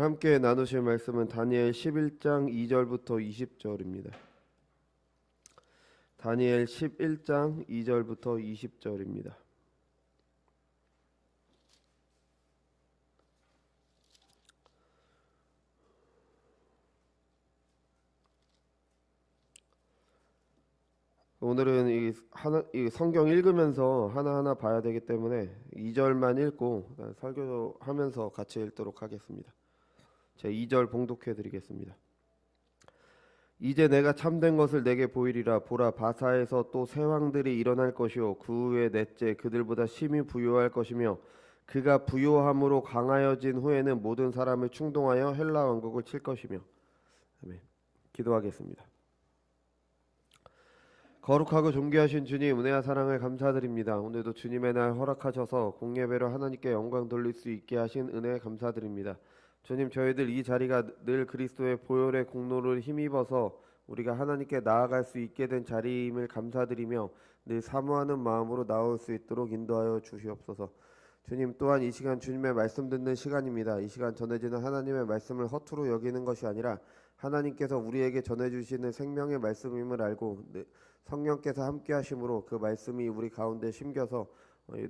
함께 나누실 말씀은 다니엘 11장 2절부터 20절입니다. 다니엘 11장 2절부터 20절입니다. 오늘은 이 성경 읽으면서 하나하나 봐야 되기 때문에 2절만 읽고 설교하면서 같이 읽도록 하겠습니다. 제 2절 봉독해 드리겠습니다. 이제 내가 참된 것을 내게 보이리라. 보라, 바사에서 또 새 왕들이 일어날 것이요 그 후에 넷째 그들보다 심히 부요할 것이며 그가 부요함으로 강하여진 후에는 모든 사람을 충동하여 헬라 왕국을 칠 것이며. 아멘. 기도하겠습니다. 거룩하고 존귀하신 주님, 은혜와 사랑을 감사드립니다. 오늘도 주님의 날 허락하셔서 공예배로 하나님께 영광 돌릴 수 있게 하신 은혜 감사드립니다. 주님, 저희들 이 자리가 늘 그리스도의 보혈의 공로를 힘입어서 우리가 하나님께 나아갈 수 있게 된 자리임을 감사드리며 늘 사모하는 마음으로 나올 수 있도록 인도하여 주시옵소서. 주님, 또한 이 시간 주님의 말씀 듣는 시간입니다. 이 시간 전해지는 하나님의 말씀을 허투루 여기는 것이 아니라 하나님께서 우리에게 전해주시는 생명의 말씀임을 알고 성령께서 함께 하심으로 그 말씀이 우리 가운데 심겨서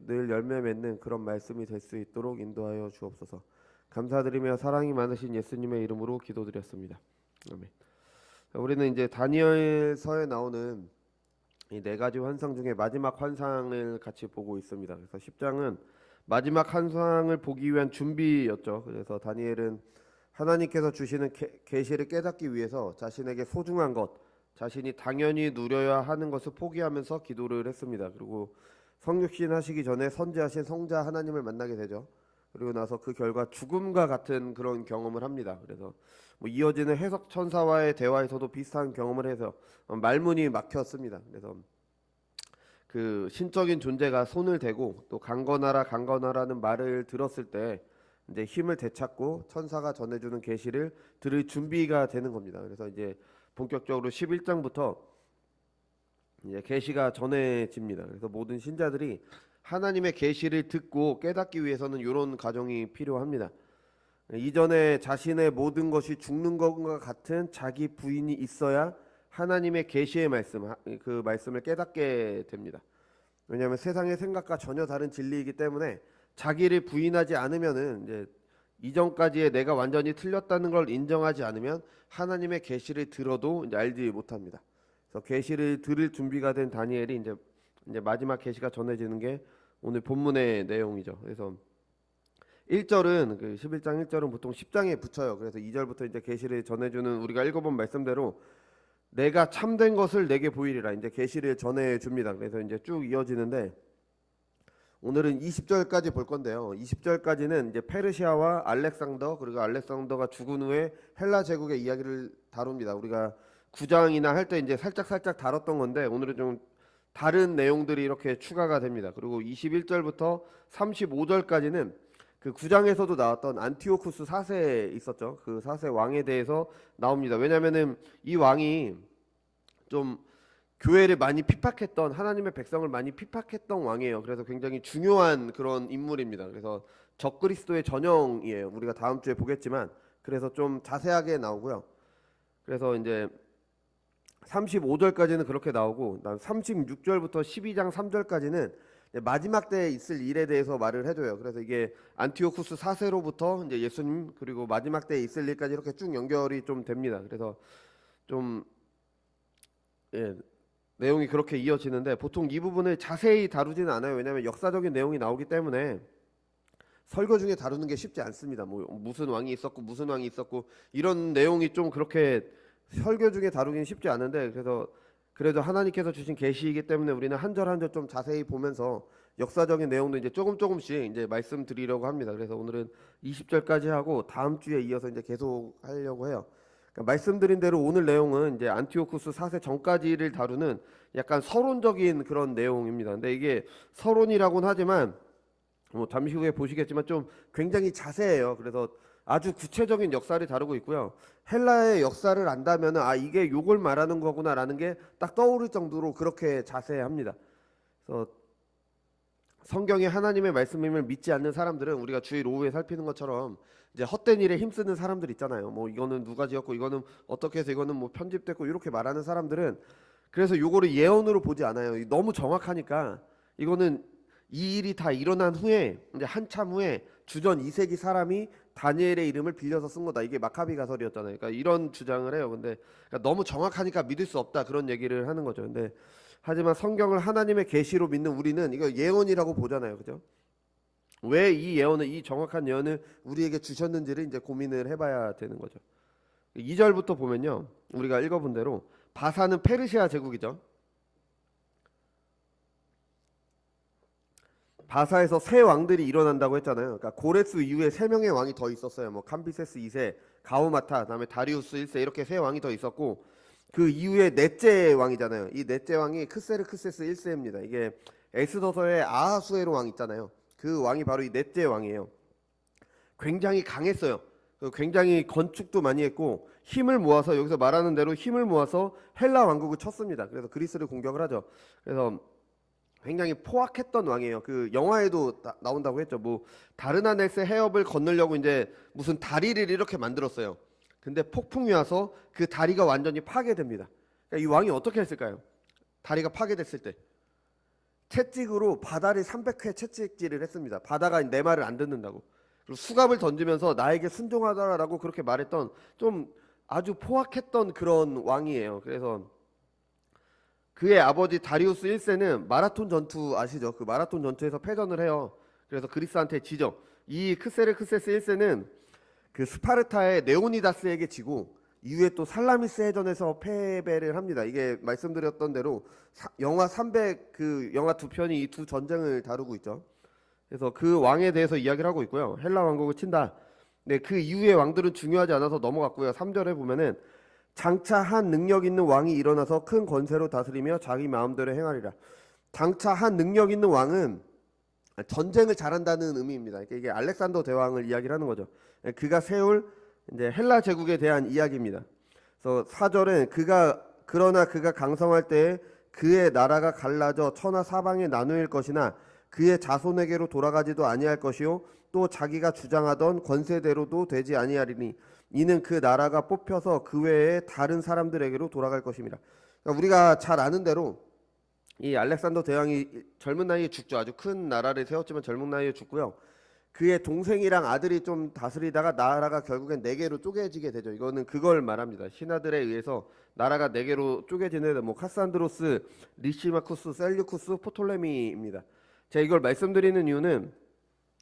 늘 열매 맺는 그런 말씀이 될 수 있도록 인도하여 주옵소서. 감사드리며 사랑이 많으신 예수님의 이름으로 기도드렸습니다. 아멘. 우리는 이제 다니엘서에 나오는 이 네 가지 환상 중에 마지막 환상을 같이 보고 있습니다. 그래서 10장은 마지막 환상을 보기 위한 준비였죠. 그래서 다니엘은 하나님께서 주시는 계시를 깨닫기 위해서 자신에게 소중한 것, 자신이 당연히 누려야 하는 것을 포기하면서 기도를 했습니다. 그리고 성육신 하시기 전에 선지하신 성자 하나님을 만나게 되죠. 그리고 나서 그 결과 죽음과 같은 그런 경험을 합니다. 그래서 이어지는 해석 천사와의 대화에서도 비슷한 경험을 해서 말문이 막혔습니다. 그래서 그 신적인 존재가 손을 대고 또 강건하라 강건하라는 말을 들었을 때 이제 힘을 되찾고 천사가 전해주는 계시를 들을 준비가 되는 겁니다. 그래서 이제 본격적으로 11장부터 이제 계시가 전해집니다. 그래서 모든 신자들이 하나님의 계시를 듣고 깨닫기 위해서는 이런 과정이 필요합니다. 이전에 자신의 모든 것이 죽는 것과 같은 자기 부인이 있어야 하나님의 계시의 말씀, 그 말씀을 깨닫게 됩니다. 왜냐하면 세상의 생각과 전혀 다른 진리이기 때문에 자기를 부인하지 않으면은 이제 이전까지의 내가 완전히 틀렸다는 걸 인정하지 않으면 하나님의 계시를 들어도 이제 알지 못합니다. 그래서 계시를 들을 준비가 된 다니엘이 이제 마지막 계시가 전해지는 게 오늘 본문의 내용이죠. 그래서 1절은 그 11장 1절은 보통 10장에 붙여요. 그래서 2절부터 이제 계시를 전해주는 우리가 읽어본 말씀대로 내가 참된 것을 내게 보이리라 이제 계시를 전해 줍니다. 그래서 이제 쭉 이어지는데 오늘은 20절까지 볼 건데요. 20절까지는 이제 페르시아와 알렉산더 그리고 알렉산더가 죽은 후에 헬라 제국의 이야기를 다룹니다. 우리가 9장이나 할 때 이제 살짝 다뤘던 건데 오늘은 좀 다른 내용들이 이렇게 추가가 됩니다. 그리고 21절부터 35절까지는 그 9장에서도 나왔던 안티오쿠스 4세 있었죠. 그 4세 왕에 대해서 나옵니다. 왜냐면은 이 왕이 좀 교회를 많이 핍박했던 하나님의 백성을 많이 핍박했던 왕이에요. 그래서 굉장히 중요한 그런 인물입니다. 그래서 적그리스도의 전형이에요. 우리가 다음 주에 보겠지만 그래서 좀 자세하게 나오고요. 그래서 이제 35절까지는 그렇게 나오고 36절부터 12장 3절까지는 마지막 때에 있을 일에 대해서 말을 해줘요. 그래서 이게 안티오쿠스 4세로부터 이제 예수님 그리고 마지막 때에 있을 일까지 이렇게 쭉 연결이 좀 됩니다. 그래서 좀 내용이 그렇게 이어지는데 보통 이 부분을 자세히 다루지는 않아요. 왜냐하면 역사적인 내용이 나오기 때문에 설교 중에 다루는 게 쉽지 않습니다. 뭐 무슨 왕이 있었고 무슨 왕이 있었고 이런 내용이 좀 그렇게 설교 중에 다루기는 쉽지 않은데 그래도 하나님께서 주신 계시이기 때문에 우리는 한 절 한 절 좀 자세히 보면서 역사적인 내용도 이제 조금씩 이제 말씀드리려고 합니다. 그래서 오늘은 20절까지 하고 다음 주에 이어서 이제 계속 하려고 해요. 그러니까 말씀드린 대로 오늘 내용은 이제 안티오쿠스 4세 전까지를 다루는 약간 서론적인 그런 내용입니다. 근데 이게 서론이라고는 하지만 뭐 잠시 후에 보시겠지만 좀 굉장히 자세해요. 그래서 아주 구체적인 역사를 다루고 있고요. 헬라의 역사를 안다면 이게 요걸 말하는 거구나라는 게 딱 떠오를 정도로 그렇게 자세합니다. 그래서 성경의 하나님의 말씀임을 믿지 않는 사람들은 우리가 주일 오후에 살피는 것처럼 이제 헛된 일에 힘쓰는 사람들 있잖아요. 뭐 이거는 누가 지었고 이거는 어떻게 해서 이거는 뭐 편집됐고 이렇게 말하는 사람들은 그래서 요거를 예언으로 보지 않아요. 너무 정확하니까 이거는 이 일이 다 일어난 후에 이제 한참 후에 주전 2세기 사람이 다니엘의 이름을 빌려서 쓴 거다. 이게 마카비 가설이었잖아요. 그러니까 이런 주장을 해요. 근데 그러니까 너무 정확하니까 믿을 수 없다 그런 얘기를 하는 거죠. 근데 하지만 성경을 하나님의 계시로 믿는 우리는 이거 예언이라고 보잖아요. 그죠? 왜 이 예언을 이 정확한 예언을 우리에게 주셨는지를 이제 고민을 해봐야 되는 거죠. 2절부터 보면요. 우리가 읽어본 대로 바사는 페르시아 제국이죠. 바사에서 새 왕들이 일어난다고 했잖아요. 그러니까 고레스 이후에 세 명의 왕이 더 있었어요. 뭐 캄비세스 2세, 가우마타, 그다음에 다리우스 1세 이렇게 세 왕이 더 있었고 그 이후에 넷째 왕이잖아요. 이 넷째 왕이 크세르크세스 1세입니다. 이게 에스더서의 아하수에로 왕 있잖아요. 그 왕이 바로 이 넷째 왕이에요. 굉장히 강했어요. 굉장히 건축도 많이 했고 힘을 모아서 여기서 말하는 대로 힘을 모아서 헬라 왕국을 쳤습니다. 그래서 그리스를 공격을 하죠. 그래서 굉장히 포악했던 왕이에요. 그 영화에도 나온다고 했죠. 뭐 다르나네스 해협을 건너려고 이제 무슨 다리를 이렇게 만들었어요. 근데 폭풍이 와서 그 다리가 완전히 파괴됩니다. 그러니까 이 왕이 어떻게 했을까요? 다리가 파괴됐을 때 채찍으로 바다를 300회 채찍질을 했습니다. 바다가 내 말을 안 듣는다고. 그리고 수갑을 던지면서 나에게 순종하더라라고 그렇게 말했던 좀 아주 포악했던 그런 왕이에요. 그래서 그의 아버지 다리우스 1세는 마라톤 전투 아시죠? 그 마라톤 전투에서 패전을 해요. 그래서 그리스한테 지죠. 이 크세르크세스 1세는 그 스파르타의 네오니다스에게 지고 이후에 또 살라미스 해전에서 패배를 합니다. 이게 말씀드렸던 대로 영화 300 그 영화 두 편이 이 두 전쟁을 다루고 있죠. 그래서 그 왕에 대해서 이야기를 하고 있고요. 헬라 왕국을 친다. 네, 그 이후의 왕들은 중요하지 않아서 넘어갔고요. 3절에 보면은 장차 한 능력 있는 왕이 일어나서 큰 권세로 다스리며 자기 마음대로 행하리라. 장차 한 능력 있는 왕은 전쟁을 잘한다는 의미입니다. 그러니까 이게 알렉산더 대왕을 이야기를 하는 거죠. 그가 세울 이제 헬라 제국에 대한 이야기입니다. 그래서 4절은 그러나 그가 강성할 때에 그의 나라가 갈라져 천하 사방에 나누일 것이나 그의 자손에게로 돌아가지도 아니할 것이요 또 자기가 주장하던 권세대로도 되지 아니하리니 이는 그 나라가 뽑혀서 그 외에 다른 사람들에게로 돌아갈 것입니다. 그러니까 우리가 잘 아는 대로 이 알렉산더 대왕이 젊은 나이에 죽죠. 아주 큰 나라를 세웠지만 젊은 나이에 죽고요. 그의 동생이랑 아들이 좀 다스리다가 나라가 결국엔 네 개로 쪼개지게 되죠. 이거는 그걸 말합니다. 신하들에 의해서 나라가 네 개로 쪼개지는 뭐 카산드로스, 리시마쿠스, 셀류쿠스, 포톨레미입니다. 제가 이걸 말씀드리는 이유는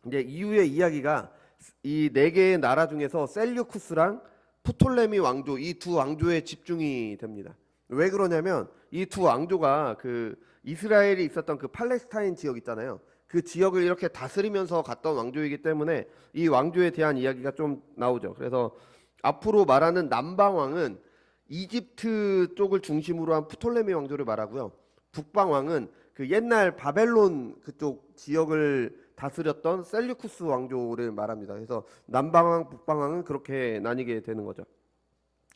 이제 이후의 이야기가 이 네 개의 나라 중에서 셀류쿠스랑 프톨레미 왕조 이 두 왕조에 집중이 됩니다. 왜 그러냐면 이 두 왕조가 그 이스라엘이 있었던 그 팔레스타인 지역 있잖아요. 그 지역을 이렇게 다스리면서 갔던 왕조이기 때문에 이 왕조에 대한 이야기가 좀 나오죠. 그래서 앞으로 말하는 남방 왕은 이집트 쪽을 중심으로 한 프톨레미 왕조를 말하고요. 북방 왕은 그 옛날 바벨론 그쪽 지역을 다스렸던 셀류쿠스 왕조를 말합니다. 그래서 남방왕, 북방왕은 그렇게 나뉘게 되는 거죠.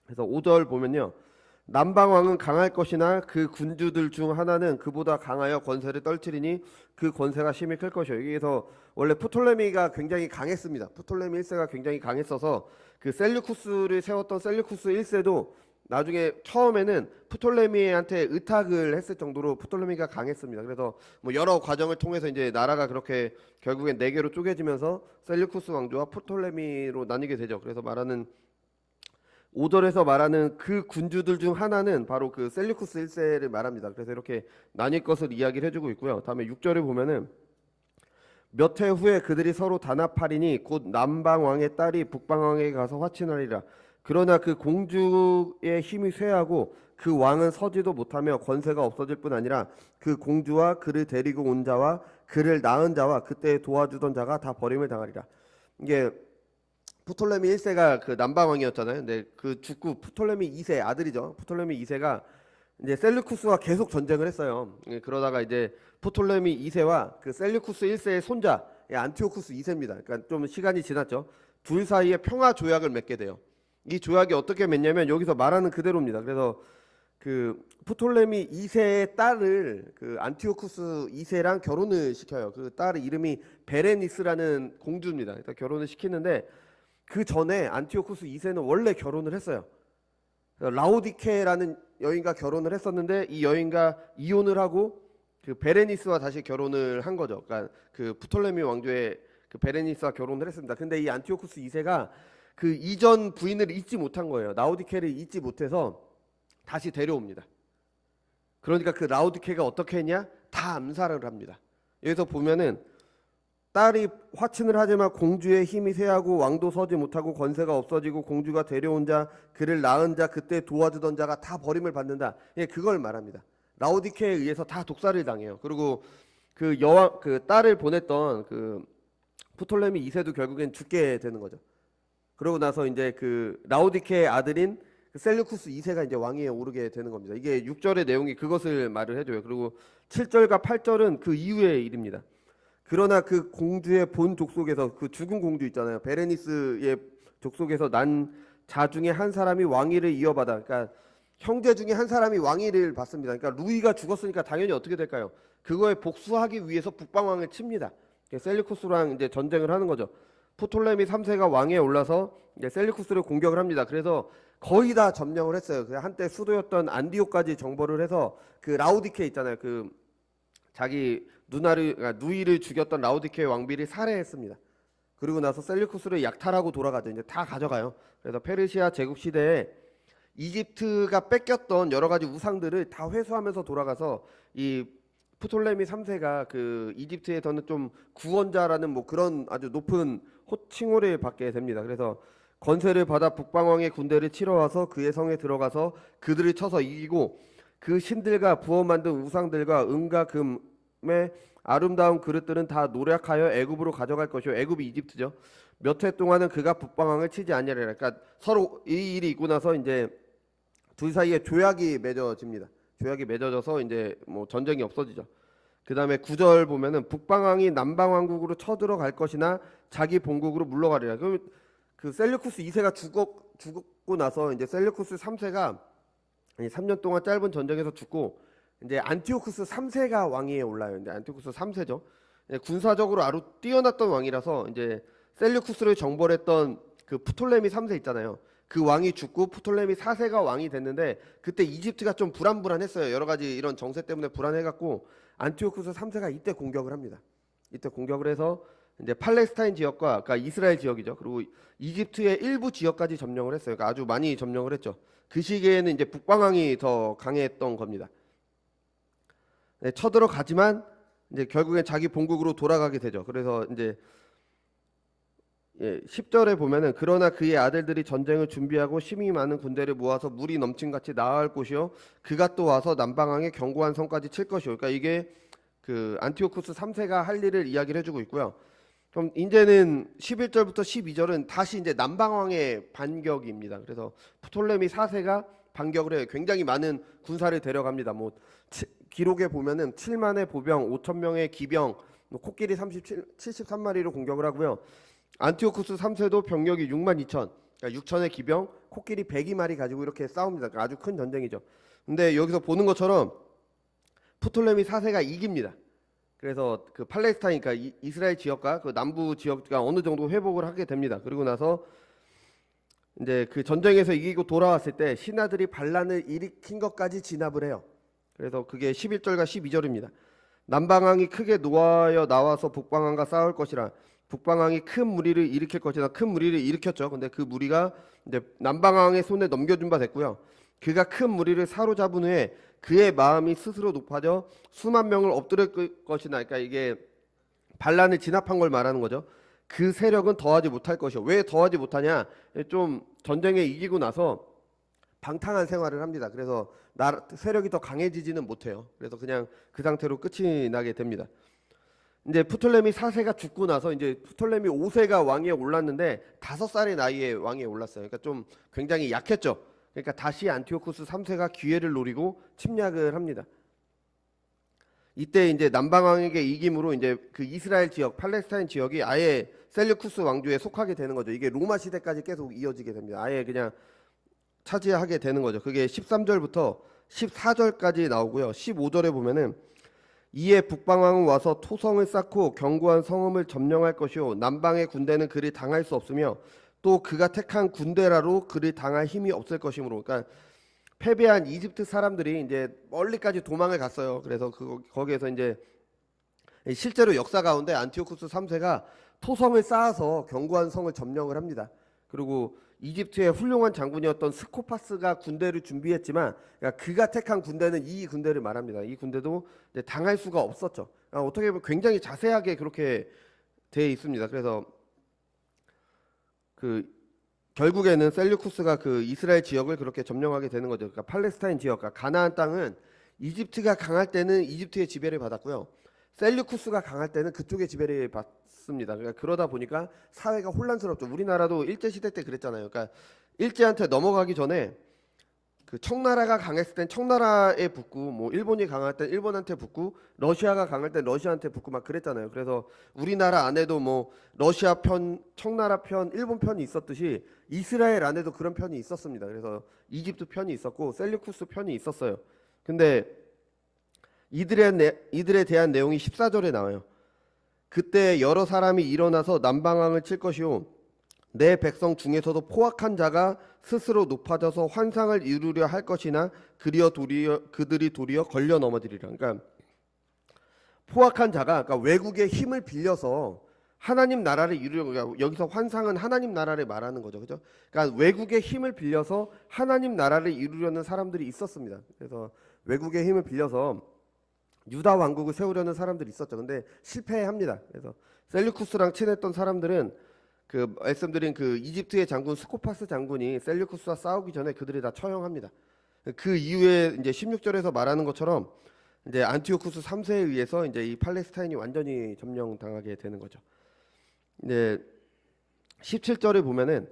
그래서 5절 보면요. 남방왕은 강할 것이나 그 군주들 중 하나는 그보다 강하여 권세를 떨치리니 그 권세가 심히 클 것이요. 여기에서 원래 프톨레미가 굉장히 강했습니다. 프톨레미 1세가 굉장히 강했어서 그 셀류쿠스를 세웠던 셀류쿠스 1세도 나중에 처음에는 프톨레미한테 의탁을 했을 정도로 프톨레미가 강했습니다. 그래서 뭐 여러 과정을 통해서 이제 나라가 그렇게 결국엔 네 개로 쪼개지면서 셀류쿠스 왕조와 프톨레미로 나뉘게 되죠. 그래서 말하는 5절에서 말하는 그 군주들 중 하나는 바로 그 셀류쿠스 1세를 말합니다. 그래서 이렇게 나뉠 것을 이야기를 해주고 있고요. 다음에 6절에 보면은 몇 해 후에 그들이 서로 단합하리니 곧 남방 왕의 딸이 북방 왕에게 가서 화친하리라. 그러나 그 공주의 힘이 쇠하고 그 왕은 서지도 못하며 권세가 없어질 뿐 아니라 그 공주와 그를 데리고 온 자와 그를 낳은 자와 그때 도와주던 자가 다 버림을 당하리라. 이게 프톨레미 1세가 그 남방 왕이었잖아요. 근데 그 죽고 프톨레미 2세 아들이죠. 프톨레미 2세가 이제 셀류쿠스와 계속 전쟁을 했어요. 그러다가 이제 프톨레미 2세와 그 셀류쿠스 1세의 손자 안티오쿠스 2세입니다. 그러니까 좀 시간이 지났죠. 둘 사이에 평화 조약을 맺게 돼요. 이 조약이 어떻게 맺냐면 여기서 말하는 그대로입니다. 그래서 그 프톨레미 2세의 딸을 그 안티오쿠스 2세랑 결혼을 시켜요. 그 딸 이름이 베레니스라는 공주입니다. 일단 결혼을 시키는데 그 전에 안티오쿠스 2세는 원래 결혼을 했어요. 라오디케라는 여인과 결혼을 했었는데 이 여인과 이혼을 하고 그 베레니스와 다시 결혼을 한 거죠. 그러니까 그 프톨레미 왕조의 그 베레니스와 결혼을 했습니다. 근데 이 안티오쿠스 2세가 그 이전 부인을 잊지 못한 거예요. 라오디케를 잊지 못해서 다시 데려옵니다. 그러니까 그 라오디케가 어떻게 했냐? 다 암살을 합니다. 여기서 보면은 딸이 화친을 하지만 공주의 힘이 쇠하고 왕도 서지 못하고 권세가 없어지고 공주가 데려온 자 그를 낳은 자 그때 도와주던 자가 다 버림을 받는다. 예, 그걸 말합니다. 라오디케에 의해서 다 독살을 당해요. 그리고 그 여왕 그 딸을 보냈던 그 프톨레미 2세도 결국엔 죽게 되는 거죠. 그러고 나서 이제 그 라오디케의 아들인 그 셀류쿠스 2세가 이제 왕위에 오르게 되는 겁니다. 이게 6절의 내용이 그것을 말을 해줘요. 그리고 7절과 8절은 그 이후의 일입니다. 그러나 그 공주의 본 족속에서 그 죽은 공주 있잖아요. 베레니스의 족속에서 난 자 중에 한 사람이 왕위를 이어받아. 그러니까 형제 중에 한 사람이 왕위를 받습니다. 그러니까 루이가 죽었으니까 당연히 어떻게 될까요? 그거에 복수하기 위해서 북방왕을 칩니다. 셀류쿠스랑 이제 전쟁을 하는 거죠. 프톨레미 3세가 왕위에 올라서 이제 셀류쿠스를 공격을 합니다. 그래서 거의 다 점령을 했어요. 한때 수도였던 안디오까지 정벌을 해서 그 라오디케 있잖아요. 그 자기 누이를 죽였던 라오디케 왕비를 살해했습니다. 그리고 나서 셀류쿠스를 약탈하고 돌아가죠. 이제 다 가져가요. 그래서 페르시아 제국 시대에 이집트가 뺏겼던 여러 가지 우상들을 다 회수하면서 돌아가서 이 프톨레미 3세가 그 이집트에서는 좀 구원자라는 뭐 그런 아주 높은 호칭호를 받게 됩니다. 그래서 건세를 받아 북방왕의 군대를 치러 와서 그의 성에 들어가서 그들을 쳐서 이기고 그 신들과 부어 만든 우상들과 은과 금의 아름다운 그릇들은 다 노력하여 애굽으로 가져갈 것이요. 애굽이 이집트죠. 몇 해 동안은 그가 북방왕을 치지 아니하리라. 그러니까 서로 이 일이 있고 나서 이제 둘 사이에 조약이 맺어집니다. 조약이 맺어져서 이제 뭐 전쟁이 없어지죠. 그 다음에 9절 보면은 북방왕이 남방왕국으로 쳐들어갈 것이나 자기 본국으로 물러가리라. 그럼 그 셀류쿠스 2세가 죽었고 나서 이제 셀류쿠스 3세가 3년 동안 짧은 전쟁에서 죽고 이제 안티오쿠스 3세가 왕위에 올라요. 이제 안티오쿠스 3세죠. 군사적으로 아주 뛰어났던 왕이라서 이제 셀류쿠스를 정벌했던 그 프톨레미 3세 있잖아요. 그 왕이 죽고 프톨레미 4세가 왕이 됐는데 그때 이집트가 좀 불안불안했어요. 여러 가지 이런 정세 때문에 불안해갖고 안티오쿠스 3세가 이때 공격을 합니다. 이때 공격을 해서 이제 팔레스타인 지역과 그러니까 이스라엘 지역이죠. 그리고 이집트의 일부 지역까지 점령을 했어요. 그러니까 아주 많이 점령을 했죠. 그 시기에는 이제 북방왕이 더 강했던 겁니다. 네, 쳐들어가지만 이제 결국엔 자기 본국으로 돌아가게 되죠. 그래서 이제 10절에 보면은 그러나 그의 아들들이 전쟁을 준비하고 힘이 많은 군대를 모아서 물이 넘친같이 나아갈 곳이요 그가 또 와서 남방왕의 견고한 성까지 칠 것이요. 그러니까 이게 그 안티오쿠스 3세가 할 일을 이야기를 해주고 있고요. 그럼 이제는 11절부터 12절은 다시 이제 남방왕의 반격입니다. 그래서 프톨레미 4세가 반격을 해요. 굉장히 많은 군사를 데려갑니다. 뭐 기록에 보면은 7만의 보병, 5천 명의 기병, 코끼리 73마리로 공격을 하고요. 안티오쿠스 3세도 병력이 6만 2천, 그러니까 6천의 기병, 코끼리 102마리 가지고 이렇게 싸웁니다. 그러니까 아주 큰 전쟁이죠. 근데 여기서 보는 것처럼 프톨레미 4세가 이깁니다. 그래서 그 팔레스타인, 그러니까 이스라엘 지역과 그 남부 지역가 어느 정도 회복을 하게 됩니다. 그리고 나서 이제 그 전쟁에서 이기고 돌아왔을 때 신하들이 반란을 일으킨 것까지 진압을 해요. 그래서 그게 11절과 12절입니다. 남방왕이 크게 노하여 나와서 북방왕과 싸울 것이라. 북방왕이 큰 무리를 일으킬 것이다. 큰 무리를 일으켰죠. 근데 그 무리가 이제 남방왕의 손에 넘겨준 바 됐고요. 그가 큰 무리를 사로잡은 후에 그의 마음이 스스로 높아져 수만 명을 엎드릴 것이나. 그러니까 이게 반란을 진압한 걸 말하는 거죠. 그 세력은 더하지 못할 것이요. 왜 더하지 못하냐? 좀 전쟁에 이기고 나서 방탕한 생활을 합니다. 그래서 세력이 더 강해지지는 못해요. 그래서 그냥 그 상태로 끝이 나게 됩니다. 이제 프톨레미 4세가 죽고 나서 이제 프톨레미 5세가 왕위에 올랐는데 5살의 나이에 왕위에 올랐어요. 그러니까 좀 굉장히 약했죠. 그러니까 다시 안티오쿠스 3세가 기회를 노리고 침략을 합니다. 이때 이제 남방왕에게 이김으로 이제 그 이스라엘 지역, 팔레스타인 지역이 아예 셀류쿠스 왕조에 속하게 되는 거죠. 이게 로마 시대까지 계속 이어지게 됩니다. 아예 그냥 차지하게 되는 거죠. 그게 13절부터 14절까지 나오고요. 15절에 보면은 이에 북방왕은 와서 토성을 쌓고 견고한 성읍을 점령할 것이요 남방의 군대는 그를 당할 수 없으며 또 그가 택한 군대라로 그를 당할 힘이 없을 것이므로. 그러니까 패배한 이집트 사람들이 이제 멀리까지 도망을 갔어요. 그래서 거기에서 이제 실제로 역사 가운데 안티오쿠스 3세가 토성을 쌓아서 견고한 성을 점령을 합니다. 그리고 이집트의 훌륭한 장군이었던 스코파스가 군대를 준비했지만, 그러니까 그가 택한 군대는 이 군대를 말합니다. 이 군대도 이제 당할 수가 없었죠. 그러니까 어떻게 보면 굉장히 자세하게 그렇게 되어 있습니다. 그래서 그 결국에는 셀류쿠스가 그 이스라엘 지역을 그렇게 점령하게 되는 거죠. 그러니까 팔레스타인 지역, 그러니까 가나안 땅은 이집트가 강할 때는 이집트의 지배를 받았고요. 셀류쿠스가 강할 때는 그쪽의 지배를 받습니다. 그러니까 그러다 보니까 사회가 혼란스럽죠. 우리나라도 일제 시대 때 그랬잖아요. 그러니까 일제한테 넘어가기 전에 그 청나라가 강했을 땐 청나라에 붙고, 뭐 일본이 강할 땐 일본한테 붙고, 러시아가 강할 땐 러시아한테 붙고 막 그랬잖아요. 그래서 우리나라 안에도 뭐 러시아 편, 청나라 편, 일본 편이 있었듯이 이스라엘 안에도 그런 편이 있었습니다. 그래서 이집트 편이 있었고 셀류쿠스 편이 있었어요. 근데 이들에 대한 내용이 14절에 나와요. 그때 여러 사람이 일어나서 남방왕을 칠 것이요 내 백성 중에서도 포악한 자가 스스로 높아져서 환상을 이루려 할 것이나 그들이 도리어 걸려 넘어지리라. 그러니까 포악한 자가, 그러니까 외국의 힘을 빌려서 하나님 나라를 이루려고, 그러니까 여기서 환상은 하나님 나라를 말하는 거죠. 그죠? 그러니까 외국의 힘을 빌려서 하나님 나라를 이루려는 사람들이 있었습니다. 그래서 외국의 힘을 빌려서 유다 왕국을 세우려는 사람들이 있었죠. 근데 실패합니다. 그래서 셀류쿠스랑 친했던 사람들은 그 말씀드린 그 이집트의 장군 스코파스 장군이 셀류쿠스와 싸우기 전에 그들이 다 처형합니다. 그 이후에 이제 16절에서 말하는 것처럼 이제 안티오쿠스 3세에 의해서 이제 이 팔레스타인이 완전히 점령당하게 되는 거죠. 이제 17절에 보면은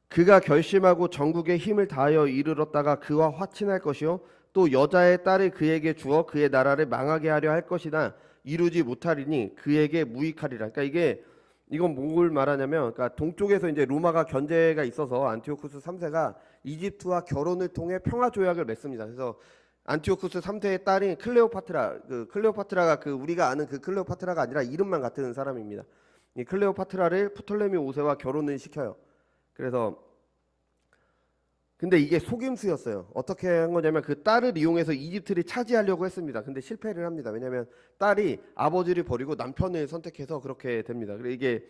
그가 결심하고 전국에 힘을 다하여 이르렀다가 그와 화친할 것이요 또 여자의 딸을 그에게 주어 그의 나라를 망하게 하려 할 것이나 이루지 못하리니 그에게 무익하리라. 그러니까 이건 뭘 말하냐면, 그러니까 동쪽에서 이제 로마가 견제가 있어서 안티오쿠스 3세가 이집트와 결혼을 통해 평화 조약을 맺습니다. 그래서 안티오쿠스 3세의 딸인 클레오파트라, 그 클레오파트라가 그 우리가 아는 그 클레오파트라가 아니라 이름만 같은 사람입니다. 이 클레오파트라를 프톨레미 5세와 결혼을 시켜요. 그래서 근데 이게 속임수였어요. 어떻게 한 거냐면 그 딸을 이용해서 이집트를 차지하려고 했습니다. 근데 실패를 합니다. 왜냐하면 딸이 아버지를 버리고 남편을 선택해서 그렇게 됩니다. 그래 이게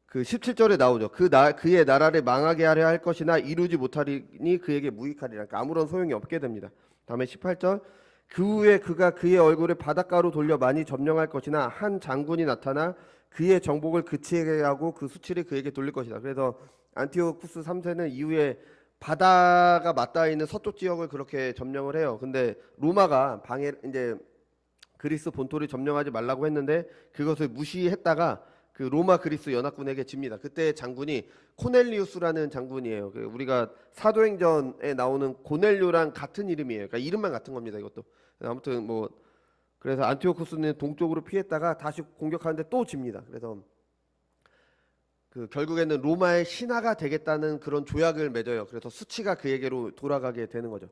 그 17절에 나오죠. 그의 나라를 망하게 하려 할 것이나 이루지 못하리니 그에게 무익하리라. 그러니까 아무런 소용이 없게 됩니다. 다음에 18절 그 후에 그가 그의 얼굴을 바닷가로 돌려 많이 점령할 것이나 한 장군이 나타나 그의 정복을 그치게 하고 그 수치를 그에게 돌릴 것이다. 그래서 안티오쿠스 3세는 이후에 바다가 맞닿아 있는 서쪽 지역을 그렇게 점령을 해요. 근데 로마가 이제 그리스 본토를 점령하지 말라고 했는데 그것을 무시했다가 그 로마 그리스 연합군에게 집니다. 그때 장군이 코넬리우스라는 장군이에요. 우리가 사도행전에 나오는 고넬료랑 같은 이름이에요. 그러니까 이름만 같은 겁니다. 이것도. 아무튼 뭐 그래서 안티오쿠스는 동쪽으로 피했다가 다시 공격하는데 또 집니다. 그래서 그 결국에는 로마의 신하가 되겠다는 그런 조약을 맺어요. 그래서 수치가 그에게로 돌아가게 되는 거죠.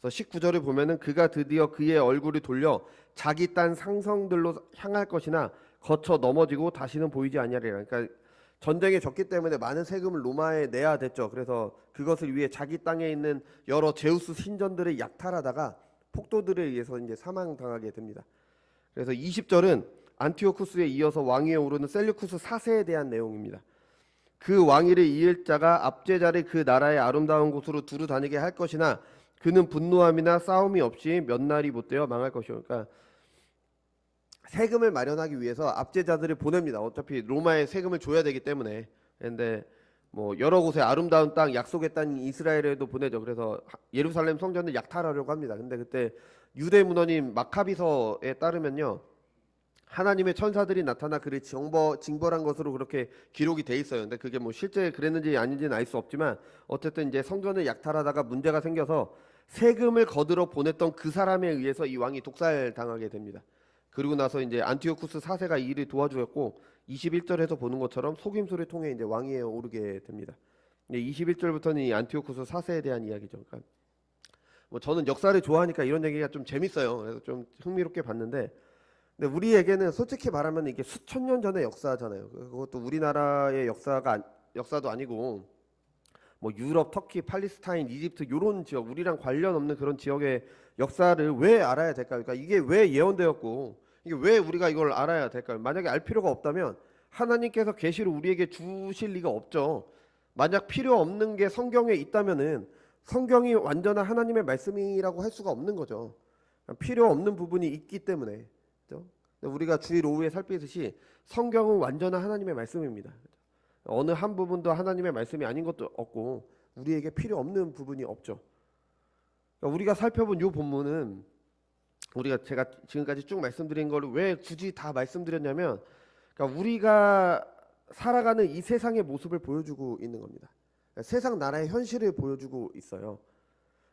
그래서 19절을 보면은 그가 드디어 그의 얼굴을 돌려 자기 땅 상성들로 향할 것이나 거쳐 넘어지고 다시는 보이지 아니하리라. 그러니까 전쟁에 졌기 때문에 많은 세금을 로마에 내야 됐죠. 그래서 그것을 위해 자기 땅에 있는 여러 제우스 신전들을 약탈하다가 폭도들에 의해서 이제 사망당하게 됩니다. 그래서 20절은 안티오쿠스에 이어서 왕위에 오르는 셀류쿠스 4세에 대한 내용입니다. 그 왕위를 이을 자가 압제자를 그 나라의 아름다운 곳으로 두루 다니게 할 것이나 그는 분노함이나 싸움이 없이 몇 날이 못되어 망할 것이요. 그러니까 세금을 마련하기 위해서 압제자들을 보냅니다. 어차피 로마에 세금을 줘야 되기 때문에. 근데 뭐 여러 곳에 아름다운 땅, 약속의 땅 이스라엘에도 보내죠. 그래서 예루살렘 성전을 약탈하려고 합니다. 근데 그때 유대 문헌인 마카비서에 따르면요, 하나님의 천사들이 나타나 그를 징벌한 것으로 그렇게 기록이 돼 있어요. 근데 그게 뭐 실제 그랬는지 아닌지는 알 수 없지만 어쨌든 이제 성전을 약탈하다가 문제가 생겨서 세금을 거들어 보냈던 그 사람에 의해서 이 왕이 독살당하게 됩니다. 그리고 나서 이제 안티오쿠스 4세가 이 일을 도와주었고 21절에서 보는 것처럼 속임수를 통해 이제 왕위에 오르게 됩니다. 21절부터는 이 안티오쿠스 4세에 대한 이야기죠. 그러니까 뭐 저는 역사를 좋아하니까 이런 얘기가 좀 재밌어요. 그래서 좀 흥미롭게 봤는데, 근데 우리에게는 솔직히 말하면 이게 수천 년 전의 역사잖아요. 그것도 우리나라의 역사도 아니고 뭐 유럽, 터키, 팔레스타인, 이집트 요런 지역, 우리랑 관련 없는 그런 지역의 역사를 왜 알아야 될까요? 그러니까 이게 왜 예언되었고 이게 왜 우리가 이걸 알아야 될까요? 만약에 알 필요가 없다면 하나님께서 계시를 우리에게 주실 리가 없죠. 만약 필요 없는 게 성경에 있다면은 성경이 완전한 하나님의 말씀이라고 할 수가 없는 거죠. 필요 없는 부분이 있기 때문에. 그죠? 우리가 주일 오후에 살피듯이 성경은 완전한 하나님의 말씀입니다. 어느 한 부분도 하나님의 말씀이 아닌 것도 없고 우리에게 필요 없는 부분이 없죠. 그러니까 우리가 살펴본 이 본문은 제가 지금까지 쭉 말씀드린 거를 왜 굳이 다 말씀드렸냐면, 그러니까 우리가 살아가는 이 세상의 모습을 보여주고 있는 겁니다. 그러니까 세상 나라의 현실을 보여주고 있어요.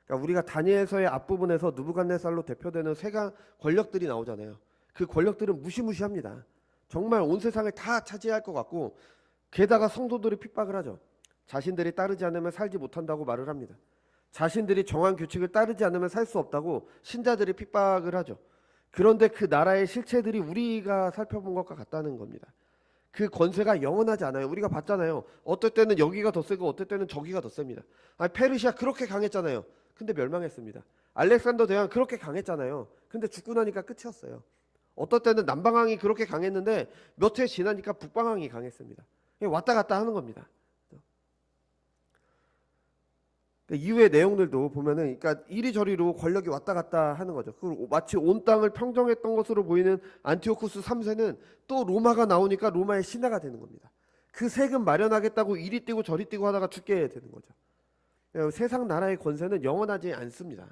그러니까 우리가 다니엘서의 앞부분에서 느부갓네살로 대표되는 세상 권력들이 나오잖아요. 그 권력들은 무시무시합니다. 정말 온 세상을 다 차지할 것 같고, 게다가 성도들이 핍박을 하죠. 자신들이 따르지 않으면 살지 못한다고 말을 합니다. 자신들이 정한 규칙을 따르지 않으면 살 수 없다고 신자들이 핍박을 하죠. 그런데 그 나라의 실체들이 우리가 살펴본 것과 같다는 겁니다. 그 권세가 영원하지 않아요. 우리가 봤잖아요. 어떨 때는 여기가 더 세고 어떨 때는 저기가 더 셉니다. 페르시아 그렇게 강했잖아요. 근데 멸망했습니다. 알렉산더 대왕 그렇게 강했잖아요. 근데 죽고 나니까 끝이었어요. 어떨 때는 남방왕이 그렇게 강했는데 몇 해 지나니까 북방왕이 강했습니다. 왔다 갔다 하는 겁니다. 이후의 내용들도 보면은, 그러니까 이리저리로 권력이 왔다 갔다 하는 거죠. 그리고 마치 온 땅을 평정했던 것으로 보이는 안티오쿠스 3세는 또 로마가 나오니까 로마의 신하가 되는 겁니다. 그 세금 마련하겠다고 이리 뛰고 저리 뛰고 하다가 죽게 되는 거죠. 세상 나라의 권세는 영원하지 않습니다.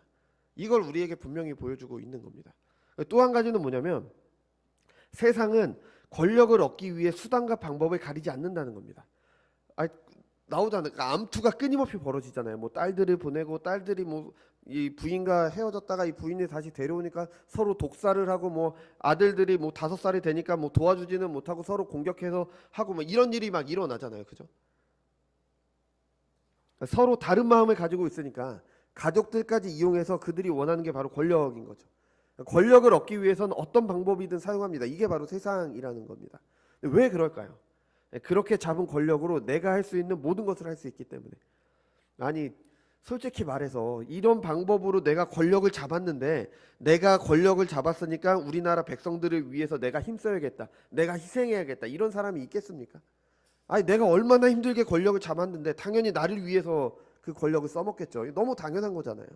이걸 우리에게 분명히 보여주고 있는 겁니다. 또 한 가지는 뭐냐면, 세상은 권력을 얻기 위해 수단과 방법을 가리지 않는다는 겁니다. 나오잖아요. 그러니까 암투가 끊임없이 벌어지잖아요. 뭐 딸들을 보내고 딸들이 뭐 이 부인과 헤어졌다가 이 부인이 다시 데려오니까 서로 독살을 하고, 뭐 아들들이 뭐 5살이 되니까 뭐 도와주지는 못하고 서로 공격해서 하고, 뭐 이런 일이 막 일어나잖아요. 그죠? 서로 다른 마음을 가지고 있으니까 가족들까지 이용해서 그들이 원하는 게 바로 권력인 거죠. 권력을 얻기 위해서는 어떤 방법이든 사용합니다. 이게 바로 세상이라는 겁니다. 왜 그럴까요? 그렇게 잡은 권력으로 내가 할 수 있는 모든 것을 할 수 있기 때문에. 아니, 솔직히 말해서 이런 방법으로 내가 권력을 잡았는데, 내가 권력을 잡았으니까 우리나라 백성들을 위해서 내가 힘써야겠다, 내가 희생해야겠다, 이런 사람이 있겠습니까? 아니, 내가 얼마나 힘들게 권력을 잡았는데 당연히 나를 위해서 그 권력을 써먹겠죠. 너무 당연한 거잖아요.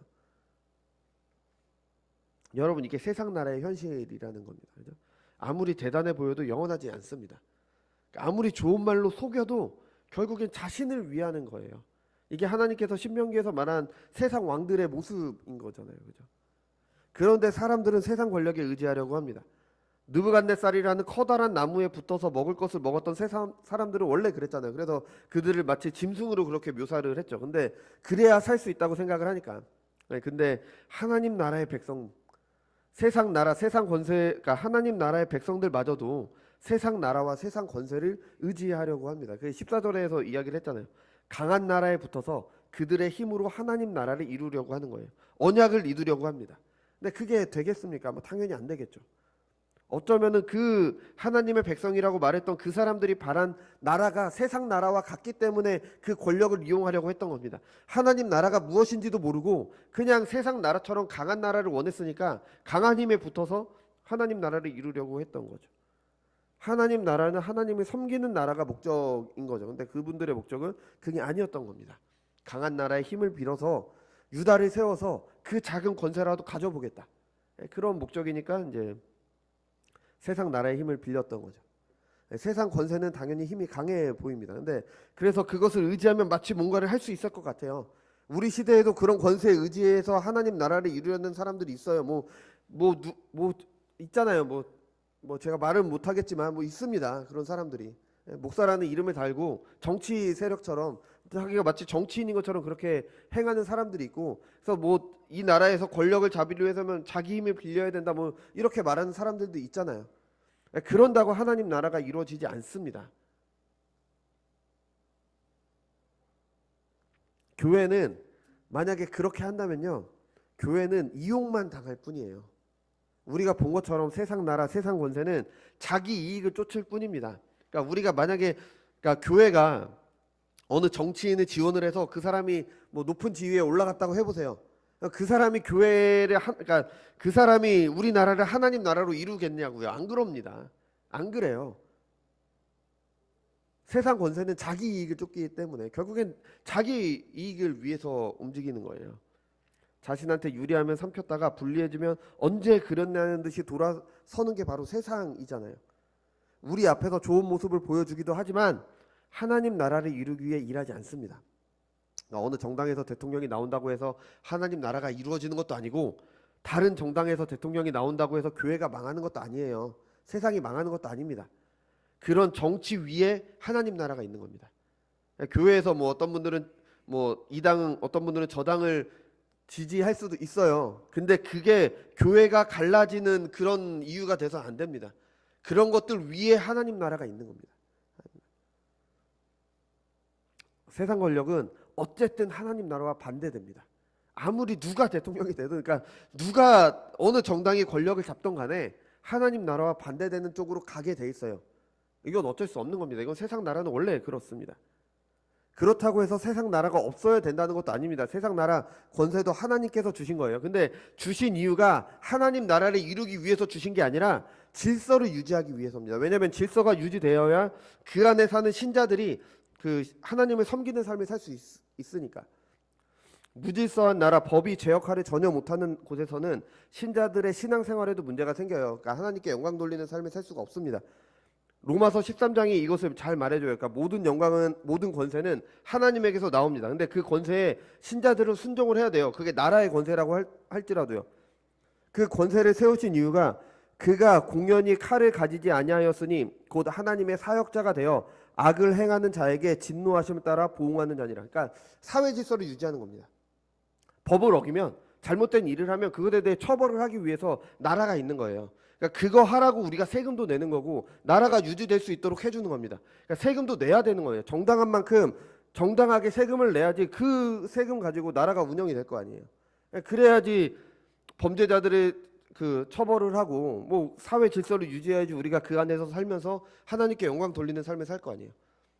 여러분, 이게 세상 나라의 현실이라는 겁니다. 그죠? 아무리 대단해 보여도 영원하지 않습니다. 아무리 좋은 말로 속여도 결국엔 자신을 위하는 거예요. 이게 하나님께서 신명기에서 말한 세상 왕들의 모습인 거잖아요. 그죠? 그런데 사람들은 세상 권력에 의지하려고 합니다. 느부갓네살이라는 커다란 나무에 붙어서 먹을 것을 먹었던 세상 사람들은 원래 그랬잖아요. 그래서 그들을 마치 짐승으로 그렇게 묘사를 했죠. 근데 그래야 살 수 있다고 생각을 하니까. 근데 하나님 나라의 백성, 세상 나라, 세상 권세, 그러니까 하나님 나라의 백성들마저도 세상 나라와 세상 권세를 의지하려고 합니다. 그 14절에서 이야기를 했잖아요. 강한 나라에 붙어서 그들의 힘으로 하나님 나라를 이루려고 하는 거예요. 언약을 이루려고 합니다. 근데 그게 되겠습니까? 뭐 당연히 안 되겠죠. 어쩌면은 그 하나님의 백성이라고 말했던 그 사람들이 바란 나라가 세상 나라와 같기 때문에 그 권력을 이용하려고 했던 겁니다. 하나님 나라가 무엇인지도 모르고 그냥 세상 나라처럼 강한 나라를 원했으니까 강한 힘에 붙어서 하나님 나라를 이루려고 했던 거죠. 하나님 나라는 하나님을 섬기는 나라가 목적인 거죠. 근데 그분들의 목적은 그게 아니었던 겁니다. 강한 나라의 힘을 빌어서 유다를 세워서 그 작은 권세라도 가져보겠다. 그런 목적이니까 이제 세상 나라의 힘을 빌렸던 거죠. 세상 권세는 당연히 힘이 강해 보입니다. 근데 그래서 그것을 의지하면 마치 뭔가를 할 수 있을 것 같아요. 우리 시대에도 그런 권세에 의지해서 하나님 나라를 이루려는 사람들이 있어요. 뭐 있잖아요. 뭐 제가 말은 못하겠지만 뭐 있습니다. 그런 사람들이 목사라는 이름을 달고 정치 세력처럼 자기가 마치 정치인인 것처럼 그렇게 행하는 사람들이 있고, 그래서 뭐 이 나라에서 권력을 잡으려 해서면 자기 힘을 빌려야 된다, 뭐 이렇게 말하는 사람들도 있잖아요. 그런다고 하나님 나라가 이루어지지 않습니다. 교회는 만약에 그렇게 한다면요, 교회는 이용만 당할 뿐이에요. 우리가 본 것처럼 세상 나라, 세상 권세는 자기 이익을 쫓을 뿐입니다. 그러니까 우리가 만약에 그러니까 교회가 어느 정치인을 지원을 해서 그 사람이 뭐 높은 지위에 올라갔다고 해보세요. 그 사람이 그러니까 그 사람이 우리나라를 하나님 나라로 이루겠냐고요? 안 그럽니다. 안 그래요. 세상 권세는 자기 이익을 쫓기 때문에 결국엔 자기 이익을 위해서 움직이는 거예요. 자신한테 유리하면 삼켰다가 불리해지면 언제 그랬냐는 듯이 돌아서는 게 바로 세상이잖아요. 우리 앞에서 좋은 모습을 보여주기도 하지만 하나님 나라를 이루기 위해 일하지 않습니다. 어느 정당에서 대통령이 나온다고 해서 하나님 나라가 이루어지는 것도 아니고 다른 정당에서 대통령이 나온다고 해서 교회가 망하는 것도 아니에요. 세상이 망하는 것도 아닙니다. 그런 정치 위에 하나님 나라가 있는 겁니다. 교회에서 뭐 어떤 분들은 뭐 이 당, 어떤 분들은 저 당을 지지할 수도 있어요. 근데 그게 교회가 갈라지는 그런 이유가 돼서 안 됩니다. 그런 것들 위에 하나님 나라가 있는 겁니다. 세상 권력은 어쨌든 하나님 나라와 반대됩니다. 아무리 누가 대통령이 되든, 그러니까 누가 어느 정당이 권력을 잡던 간에 하나님 나라와 반대되는 쪽으로 가게 돼 있어요. 이건 어쩔 수 없는 겁니다. 이건 세상 나라는 원래 그렇습니다. 그렇다고 해서 세상 나라가 없어야 된다는 것도 아닙니다. 세상 나라 권세도 하나님께서 주신 거예요. 근데 주신 이유가 하나님 나라를 이루기 위해서 주신 게 아니라 질서를 유지하기 위해서입니다. 왜냐하면 질서가 유지되어야 그 안에 사는 신자들이 그 하나님을 섬기는 삶을 살 수 있으니까. 무질서한 나라, 법이 제 역할을 전혀 못하는 곳에서는 신자들의 신앙생활에도 문제가 생겨요. 그러니까 하나님께 영광 돌리는 삶을 살 수가 없습니다. 로마서 13장이 이것을 잘 말해줘요. 그러니까 모든 영광은, 모든 권세는 하나님에게서 나옵니다. 근데 그 권세에 신자들은 순종을 해야 돼요. 그게 나라의 권세라고 할지라도요. 그 권세를 세우신 이유가 그가 공연히 칼을 가지지 아니하였으니 곧 하나님의 사역자가 되어 악을 행하는 자에게 진노하심을 따라 보응하는 자니라. 그러니까 사회 질서를 유지하는 겁니다. 법을 어기면, 잘못된 일을 하면 그것에 대해 처벌을 하기 위해서 나라가 있는 거예요. 그러니까 그거 하라고 우리가 세금도 내는 거고 나라가 유지될 수 있도록 해주는 겁니다. 그러니까 세금도 내야 되는 거예요. 정당한 만큼 정당하게 세금을 내야지 그 세금 가지고 나라가 운영이 될 거 아니에요. 그래야지 범죄자들의 그 처벌을 하고 뭐 사회 질서를 유지해야지 우리가 그 안에서 살면서 하나님께 영광 돌리는 삶을 살 거 아니에요.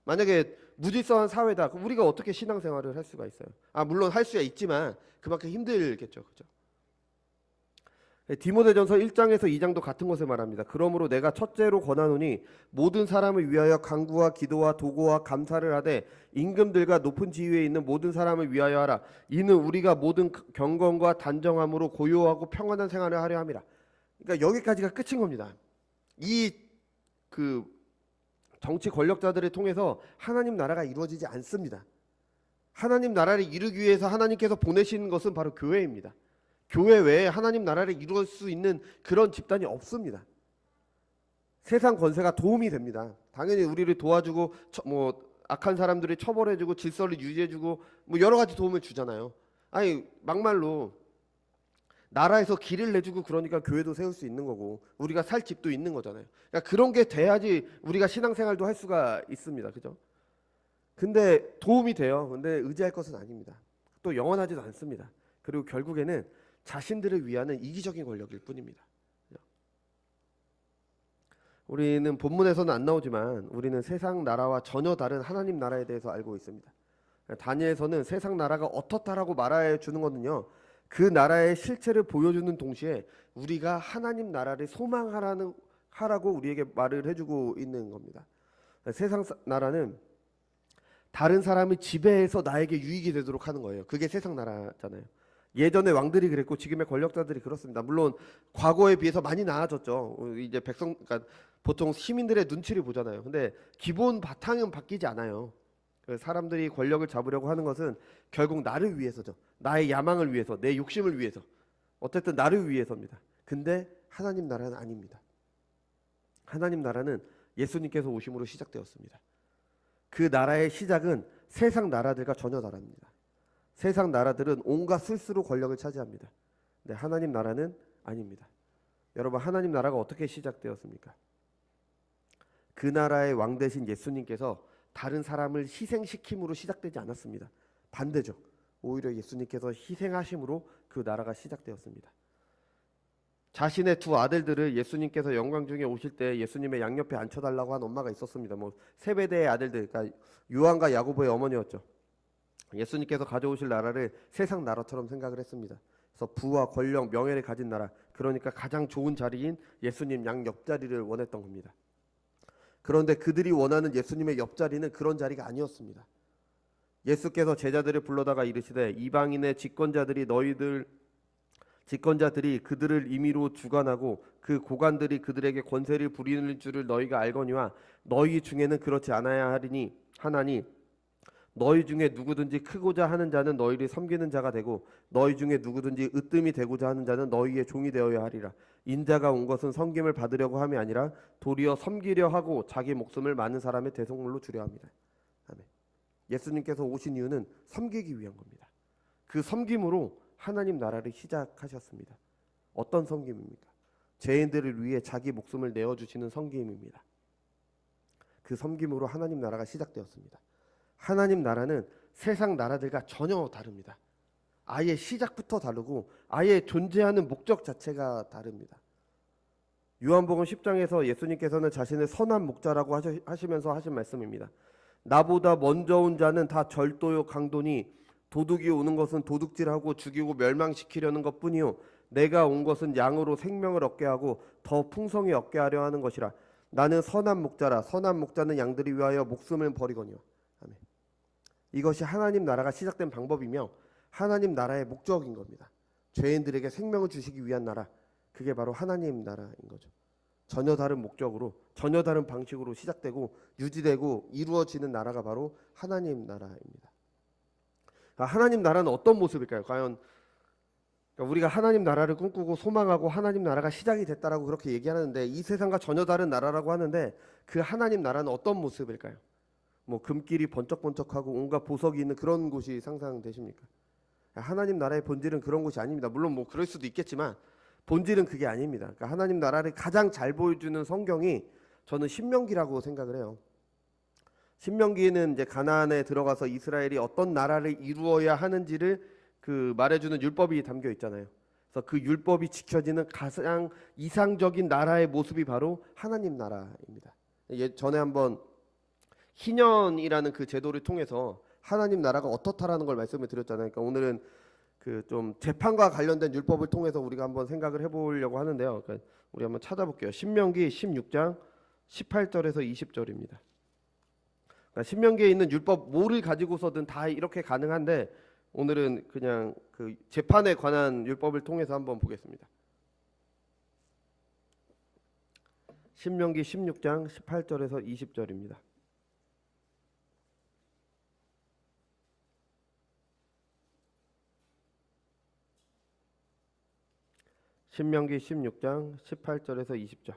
만약에 무질서한 사회다, 그럼 우리가 어떻게 신앙생활을 할 수가 있어요? 물론 할 수야 있지만 그만큼 힘들겠죠, 그죠? 디모데전서 1장에서 2장도 같은 것을 말합니다. 그러므로 내가 첫째로 권하노니 모든 사람을 위하여 간구와 기도와 도고와 감사를 하되 임금들과 높은 지위에 있는 모든 사람을 위하여 하라. 이는 우리가 모든 경건과 단정함으로 고요하고 평안한 생활을 하려 함이라. 그러니까 여기까지가 끝인 겁니다. 이 그 정치 권력자들을 통해서 하나님 나라가 이루어지지 않습니다. 하나님 나라를 이루기 위해서 하나님께서 보내신 것은 바로 교회입니다. 교회 외에 하나님 나라를 이룰 수 있는 그런 집단이 없습니다. 세상 권세가 도움이 됩니다. 당연히 우리를 도와주고 뭐 악한 사람들을 처벌해주고 질서를 유지해주고 뭐 여러 가지 도움을 주잖아요. 아니 막말로 나라에서 길을 내주고 그러니까 교회도 세울 수 있는 거고 우리가 살 집도 있는 거잖아요. 그러니까 그런 게 돼야지 우리가 신앙생활도 할 수가 있습니다. 그죠? 근데 도움이 돼요. 근데 의지할 것은 아닙니다. 또 영원하지도 않습니다. 그리고 결국에는 자신들을 위하는 이기적인 권력일 뿐입니다. 우리는 본문에서는 안 나오지만 우리는 세상 나라와 전혀 다른 하나님 나라에 대해서 알고 있습니다. 다니엘서는 세상 나라가 어떻다라고 말해 주는 거는요, 그 나라의 실체를 보여주는 동시에 우리가 하나님 나라를 소망하라고 우리에게 말을 해주고 있는 겁니다. 세상 나라는 다른 사람을 지배해서 나에게 유익이 되도록 하는 거예요. 그게 세상 나라잖아요. 예전에 왕들이 그랬고 지금의 권력자들이 그렇습니다. 물론 과거에 비해서 많이 나아졌죠. 이제 그러니까 보통 시민들의 눈치를 보잖아요. 근데 기본 바탕은 바뀌지 않아요. 사람들이 권력을 잡으려고 하는 것은 결국 나를 위해서죠. 나의 야망을 위해서, 내 욕심을 위해서. 어쨌든 나를 위해서입니다. 근데 하나님 나라는 아닙니다. 하나님 나라는 예수님께서 오심으로 시작되었습니다. 그 나라의 시작은 세상 나라들과 전혀 다릅니다. 세상 나라들은 온갖 술수로 권력을 차지합니다. 근데 하나님 나라는 아닙니다. 여러분, 하나님 나라가 어떻게 시작되었습니까? 그 나라의 왕 되신 예수님께서 다른 사람을 희생시킴으로 시작되지 않았습니다. 반대죠. 오히려 예수님께서 희생하심으로 그 나라가 시작되었습니다. 자신의 두 아들들을 예수님께서 영광 중에 오실 때 예수님의 양옆에 앉혀달라고 한 엄마가 있었습니다. 뭐 세베대의 아들들, 그러니까 요한과 야고보의 어머니였죠. 예수님께서 가져오실 나라를 세상 나라처럼 생각을 했습니다. 그래서 부와 권력, 명예를 가진 나라, 그러니까 가장 좋은 자리인 예수님 양 옆자리를 원했던 겁니다. 그런데 그들이 원하는 예수님의 옆자리는 그런 자리가 아니었습니다. 예수께서 제자들을 불러다가 이르시되 이방인의 집권자들이 그들을 임의로 주관하고 그 고관들이 그들에게 권세를 부리는 줄을 너희가 알거니와 너희 중에는 그렇지 않아야 하나니 너희 중에 누구든지 크고자 하는 자는 너희를 섬기는 자가 되고 너희 중에 누구든지 으뜸이 되고자 하는 자는 너희의 종이 되어야 하리라. 인자가 온 것은 섬김을 받으려고 함이 아니라 도리어 섬기려 하고 자기 목숨을 많은 사람의 대속물로 주려 합니다. 아멘. 예수님께서 오신 이유는 섬기기 위한 겁니다. 그 섬김으로 하나님 나라를 시작하셨습니다. 어떤 섬김입니까? 죄인들을 위해 자기 목숨을 내어주시는 섬김입니다. 그 섬김으로 하나님 나라가 시작되었습니다. 하나님 나라는 세상 나라들과 전혀 다릅니다. 아예 시작부터 다르고 아예 존재하는 목적 자체가 다릅니다. 요한복음 10장에서 예수님께서는 자신을 선한 목자라고 하시면서 하신 말씀입니다. 나보다 먼저 온 자는 다 절도요 강도니 도둑이 오는 것은 도둑질하고 죽이고 멸망시키려는 것뿐이요 내가 온 것은 양으로 생명을 얻게 하고 더 풍성히 얻게 하려 하는 것이라. 나는 선한 목자라. 선한 목자는 양들이 위하여 목숨을 버리거니와. 아멘. 이것이 하나님 나라가 시작된 방법이며 하나님 나라의 목적인 겁니다. 죄인들에게 생명을 주시기 위한 나라, 그게 바로 하나님 나라인 거죠. 전혀 다른 목적으로, 전혀 다른 방식으로 시작되고 유지되고 이루어지는 나라가 바로 하나님 나라입니다. 하나님 나라는 어떤 모습일까요? 과연 우리가 하나님 나라를 꿈꾸고 소망하고 하나님 나라가 시작이 됐다라고 그렇게 얘기하는데 이 세상과 전혀 다른 나라라고 하는데 그 하나님 나라는 어떤 모습일까요? 뭐 금길이 번쩍번쩍하고 온갖 보석이 있는 그런 곳이 상상되십니까? 하나님 나라의 본질은 그런 곳이 아닙니다. 물론 뭐 그럴 수도 있겠지만 본질은 그게 아닙니다. 그러니까 하나님 나라를 가장 잘 보여주는 성경이 저는 신명기라고 생각을 해요. 신명기는 이제 가나안에 들어가서 이스라엘이 어떤 나라를 이루어야 하는지를 그 말해주는 율법이 담겨 있잖아요. 그래서 그 율법이 지켜지는 가장 이상적인 나라의 모습이 바로 하나님 나라입니다. 전에 한번 희년이라는 그 제도를 통해서 하나님 나라가 어떻다라는 걸 말씀을 드렸잖아요. 그러니까 오늘은 그 좀 재판과 관련된 율법을 통해서 우리가 한번 생각을 해보려고 하는데요. 그러니까 우리 한번 찾아볼게요. 신명기 16장 18절에서 20절입니다. 그러니까 신명기에 있는 율법 뭐를 가지고서든 다 이렇게 가능한데 오늘은 그냥 그 재판에 관한 율법을 통해서 한번 보겠습니다. 신명기 16장 18절에서 20절입니다. 신명기 16장 18절에서 20절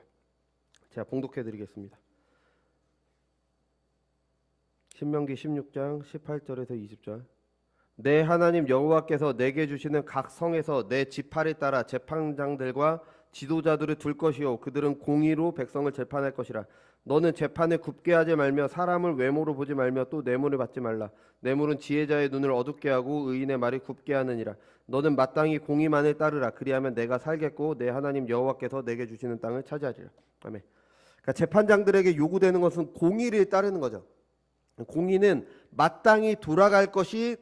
제가 봉독해 드리겠습니다. 신명기 16장 18절에서 20절 내 하나님 여호와께서 내게 주시는 각 성에서 내 지파를 따라 재판장들과 지도자들을 둘 것이요 그들은 공의로 백성을 재판할 것이라. 너는 재판을 굽게 하지 말며 사람을 외모로 보지 말며 또 뇌물을 받지 말라. 뇌물은 지혜자의 눈을 어둡게 하고 의인의 말을 굽게 하느니라. 너는 마땅히 공의만을 따르라. 그리하면 내가 살겠고 내 하나님 여호와께서 내게 주시는 땅을 차지하리라. 아멘. 그러니까 재판장들에게 요구되는 것은 공의를 따르는 거죠. 공의는 마땅히 돌아갈 것이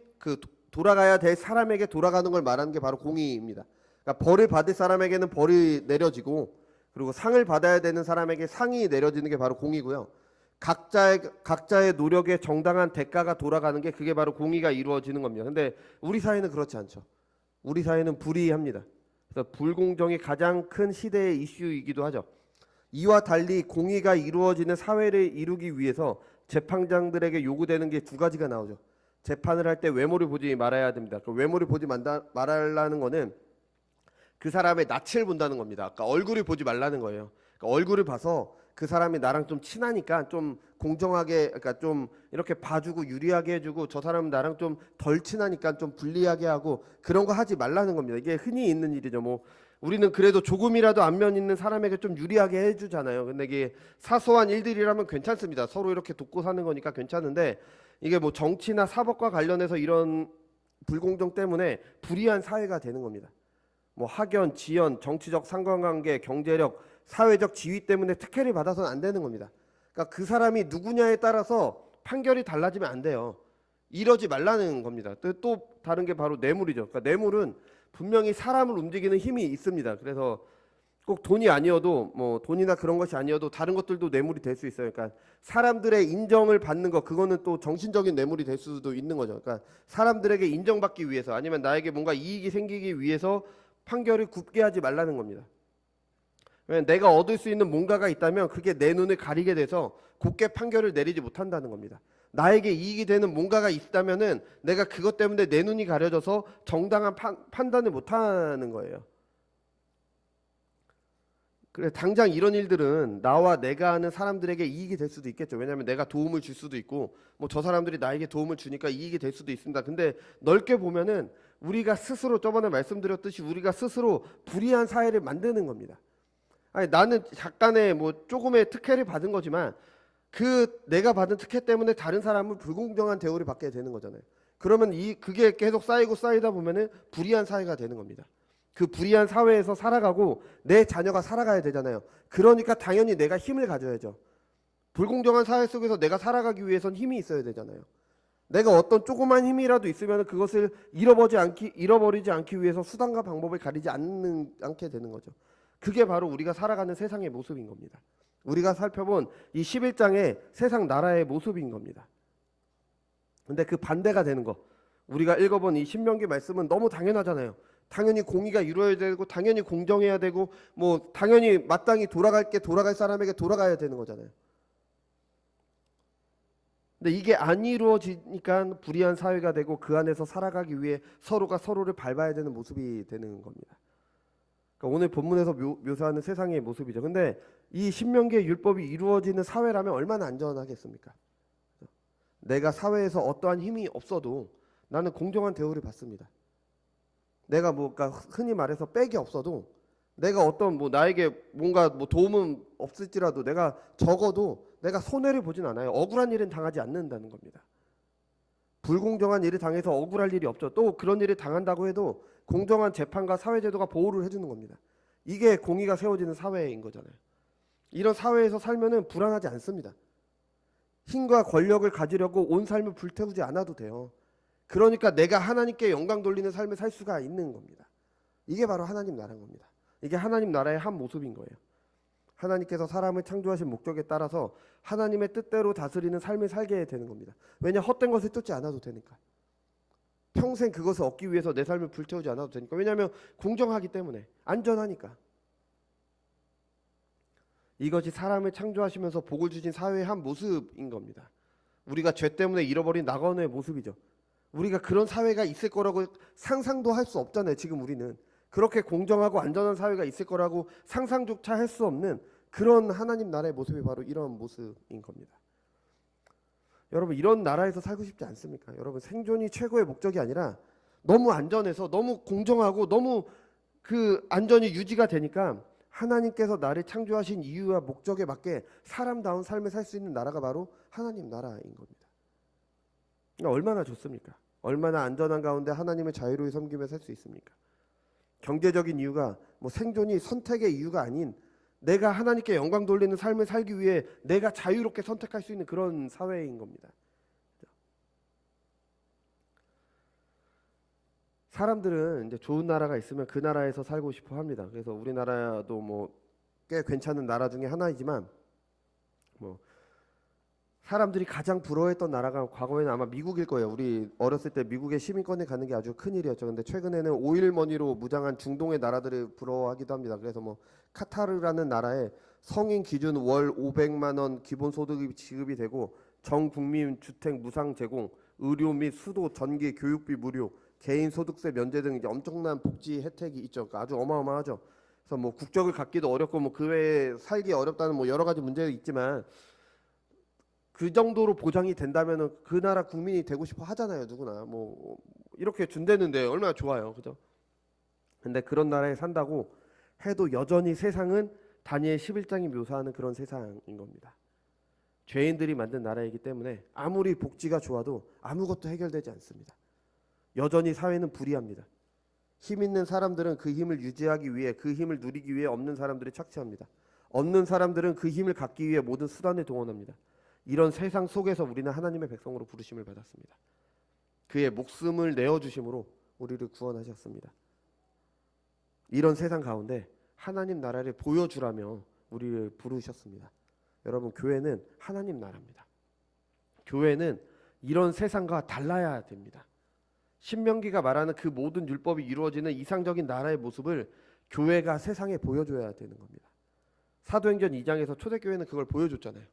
돌아가야 될 사람에게 돌아가는 걸 말하는 게 바로 공의입니다. 그러니까 벌을 받을 사람에게는 벌이 내려지고 그리고 상을 받아야 되는 사람에게 상이 내려지는 게 바로 공의고요. 각자의 노력에 정당한 대가가 돌아가는 게 그게 바로 공의가 이루어지는 겁니다. 근데 우리 사회는 그렇지 않죠. 우리 사회는 불이합니다. 그래서 불공정이 가장 큰 시대의 이슈이기도 하죠. 이와 달리 공의가 이루어지는 사회를 이루기 위해서 재판장들에게 요구되는 게 두 가지가 나오죠. 재판을 할 때 외모를 보지 말아야 됩니다. 그 외모를 보지 말라는 거는 그 사람의 낯을 본다는 겁니다. 그러니까 얼굴을 보지 말라는 거예요. 그러니까 얼굴을 봐서 그 사람이 나랑 좀 친하니까 좀 공정하게, 그러니까 좀 이렇게 봐주고 유리하게 해주고 저 사람은 나랑 좀 덜 친하니까 좀 불리하게 하고 그런 거 하지 말라는 겁니다. 이게 흔히 있는 일이죠. 뭐 우리는 그래도 조금이라도 안면 있는 사람에게 좀 유리하게 해주잖아요. 근데 이게 사소한 일들이라면 괜찮습니다. 서로 이렇게 돕고 사는 거니까 괜찮은데 이게 뭐 정치나 사법과 관련해서 이런 불공정 때문에 불이한 사회가 되는 겁니다. 뭐 학연, 지연, 정치적 상관관계, 경제력, 사회적 지위 때문에 특혜를 받아서는 안 되는 겁니다. 그러니까 그 사람이 누구냐에 따라서 판결이 달라지면 안 돼요. 이러지 말라는 겁니다. 또 다른 게 바로 뇌물이죠. 그러니까 뇌물은 분명히 사람을 움직이는 힘이 있습니다. 그래서 꼭 돈이 아니어도 뭐 돈이나 그런 것이 아니어도 다른 것들도 뇌물이 될 수 있어요. 그러니까 사람들의 인정을 받는 것, 그거는 또 정신적인 뇌물이 될 수도 있는 거죠. 그러니까 사람들에게 인정받기 위해서 아니면 나에게 뭔가 이익이 생기기 위해서 판결을 굽게 하지 말라는 겁니다. 왜냐면 내가 얻을 수 있는 뭔가가 있다면 그게 내 눈을 가리게 돼서 곧게 판결을 내리지 못한다는 겁니다. 나에게 이익이 되는 뭔가가 있다면은 내가 그것 때문에 내 눈이 가려져서 정당한 판단을 못하는 거예요. 그래 당장 이런 일들은 나와 내가 아는 사람들에게 이익이 될 수도 있겠죠. 왜냐하면 내가 도움을 줄 수도 있고 뭐 저 사람들이 나에게 도움을 주니까 이익이 될 수도 있습니다. 근데 넓게 보면은 우리가 스스로 저번에 말씀드렸듯이 우리가 스스로 불이한 사회를 만드는 겁니다. 아니 나는 약간의 뭐 조금의 특혜를 받은 거지만 그 내가 받은 특혜 때문에 다른 사람은 불공정한 대우를 받게 되는 거잖아요. 그러면 그게 계속 쌓이고 쌓이다 보면은 불이한 사회가 되는 겁니다. 그 불이한 사회에서 살아가고 내 자녀가 살아가야 되잖아요. 그러니까 당연히 내가 힘을 가져야죠. 불공정한 사회 속에서 내가 살아가기 위해선 힘이 있어야 되잖아요. 내가 어떤 조그만 힘이라도 있으면 그것을 잃어버리지 않기 위해서 수단과 방법을 가리지 않게 되는 거죠. 그게 바로 우리가 살아가는 세상의 모습인 겁니다. 우리가 살펴본 이 11장의 세상 나라의 모습인 겁니다. 근데 그 반대가 되는 거, 우리가 읽어본 이 신명기 말씀은 너무 당연하잖아요. 당연히 공의가 이루어야 되고 당연히 공정해야 되고 뭐 당연히 마땅히 돌아갈 사람에게 돌아가야 되는 거잖아요. 근데 이게 안 이루어지니까 불의한 사회가 되고 그 안에서 살아가기 위해 서로가 서로를 밟아야 되는 모습이 되는 겁니다. 그러니까 오늘 본문에서 묘사하는 세상의 모습이죠. 근데 이 신명기의 율법이 이루어지는 사회라면 얼마나 안전하겠습니까? 내가 사회에서 어떠한 힘이 없어도 나는 공정한 대우를 받습니다. 내가 뭐 그러니까 흔히 말해서 백이 없어도 내가 어떤 뭐 나에게 뭔가 뭐 도움은 없을지라도 내가 적어도 내가 손해를 보진 않아요. 억울한 일은 당하지 않는다는 겁니다. 불공정한 일을 당해서 억울할 일이 없죠. 또 그런 일을 당한다고 해도 공정한 재판과 사회제도가 보호를 해주는 겁니다. 이게 공의가 세워지는 사회인 거잖아요. 이런 사회에서 살면은 불안하지 않습니다. 힘과 권력을 가지려고 온 삶을 불태우지 않아도 돼요. 그러니까 내가 하나님께 영광 돌리는 삶을 살 수가 있는 겁니다. 이게 바로 하나님 나라인 겁니다. 이게 하나님 나라의 한 모습인 거예요. 하나님께서 사람을 창조하신 목적에 따라서 하나님의 뜻대로 다스리는 삶을 살게 되는 겁니다. 왜냐 헛된 것을 쫓지 않아도 되니까. 평생 그것을 얻기 위해서 내 삶을 불태우지 않아도 되니까. 왜냐하면 공정하기 때문에 안전하니까. 이것이 사람을 창조하시면서 복을 주신 사회의 한 모습인 겁니다. 우리가 죄 때문에 잃어버린 낙원의 모습이죠. 우리가 그런 사회가 있을 거라고 상상도 할 수 없잖아요. 지금 우리는 그렇게 공정하고 안전한 사회가 있을 거라고 상상조차 할 수 없는 그런 하나님 나라의 모습이 바로 이런 모습인 겁니다. 여러분 이런 나라에서 살고 싶지 않습니까? 여러분 생존이 최고의 목적이 아니라 너무 안전해서 너무 공정하고 너무 그 안전이 유지가 되니까 하나님께서 나를 창조하신 이유와 목적에 맞게 사람다운 삶을 살 수 있는 나라가 바로 하나님 나라인 겁니다. 그러니까 얼마나 좋습니까? 얼마나 안전한 가운데 하나님을 자유로이 섬기며 살 수 있습니까? 경제적인 이유가 뭐 생존이 선택의 이유가 아닌 내가 하나님께 영광 돌리는 삶을 살기 위해 내가 자유롭게 선택할 수 있는 그런 사회인 겁니다. 사람들은 이제 좋은 나라가 있으면 그 나라에서 살고 싶어 합니다. 그래서 우리나라도 뭐 꽤 괜찮은 나라 중에 하나이지만 뭐 사람들이 가장 부러워했던 나라가 과거에는 아마 미국일 거예요. 우리 어렸을 때 미국의 시민권을 갖는 게 아주 큰 일이었죠. 근데 최근에는 오일머니로 무장한 중동의 나라들을 부러워하기도 합니다. 그래서 뭐 카타르라는 나라에 성인 기준 월 500만 원 기본 소득이 지급이 되고 전 국민 주택 무상 제공, 의료 및 수도, 전기, 교육비 무료, 개인 소득세 면제 등 이제 엄청난 복지 혜택이 있죠. 그러니까 아주 어마어마하죠. 그래서 뭐 국적을 갖기도 어렵고 뭐 그 외에 살기 어렵다는 뭐 여러 가지 문제가 있지만 그 정도로 보장이 된다면은 그 나라 국민이 되고 싶어 하잖아요. 누구나 뭐 이렇게 준대는데 얼마나 좋아요, 그죠? 근데 그런 나라에 산다고 해도 여전히 세상은 다니엘 11장이 묘사하는 그런 세상인 겁니다. 죄인들이 만든 나라이기 때문에 아무리 복지가 좋아도 아무것도 해결되지 않습니다. 여전히 사회는 불이합니다. 힘 있는 사람들은 그 힘을 유지하기 위해, 그 힘을 누리기 위해 없는 사람들이 착취합니다. 없는 사람들은 그 힘을 갖기 위해 모든 수단을 동원합니다. 이런 세상 속에서 우리는 하나님의 백성으로 부르심을 받았습니다. 그의 목숨을 내어주심으로 우리를 구원하셨습니다. 이런 세상 가운데 하나님 나라를 보여주라며 우리를 부르셨습니다. 여러분, 교회는 하나님 나라입니다. 교회는 이런 세상과 달라야 됩니다. 신명기가 말하는 그 모든 율법이 이루어지는 이상적인 나라의 모습을 교회가 세상에 보여줘야 되는 겁니다. 사도행전 2장에서 초대교회는 그걸 보여줬잖아요.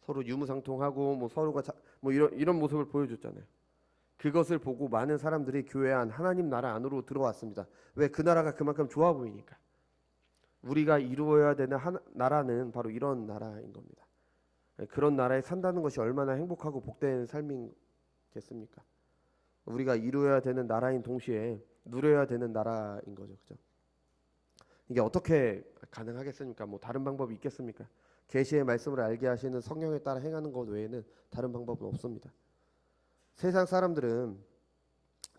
서로 유무상통하고 뭐 서로가 이런 모습을 보여줬잖아요. 그것을 보고 많은 사람들이 교회 안, 하나님 나라 안으로 들어왔습니다. 왜? 그 나라가 그만큼 좋아 보이니까. 우리가 이루어야 되는 나라는 바로 이런 나라인 겁니다. 그런 나라에 산다는 것이 얼마나 행복하고 복된 삶이겠습니까? 우리가 이루어야 되는 나라인 동시에 누려야 되는 나라인 거죠. 그죠? 이게 어떻게 가능하겠습니까? 뭐 다른 방법이 있겠습니까? 계시의 말씀을 알게 하시는 성령에 따라 행하는 것 외에는 다른 방법은 없습니다. 세상 사람들은